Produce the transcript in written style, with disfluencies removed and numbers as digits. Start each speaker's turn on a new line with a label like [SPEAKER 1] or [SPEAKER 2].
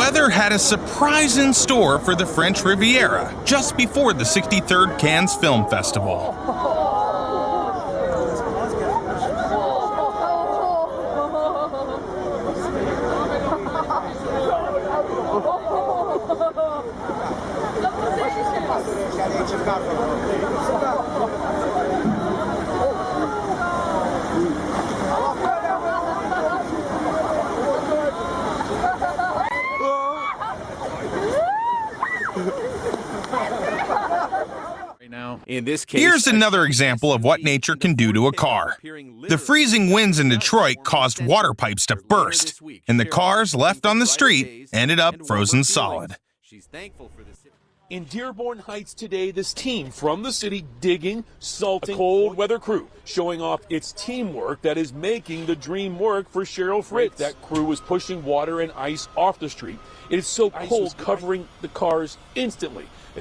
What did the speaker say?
[SPEAKER 1] weather had a surprise in store for the French Riviera just before the 63rd Cannes Film Festival.
[SPEAKER 2] In this case,
[SPEAKER 1] here's another example of what nature can do to a car. The freezing winds in Detroit caused water pipes to burst, and the cars left on the street ended up frozen solid.
[SPEAKER 3] In Dearborn Heights today, this team from the city digging, salting, a cold weather crew showing off its teamwork that is making the dream work for Cheryl Fritz. That crew was pushing water and ice off the street. It is so cold, covering the cars instantly.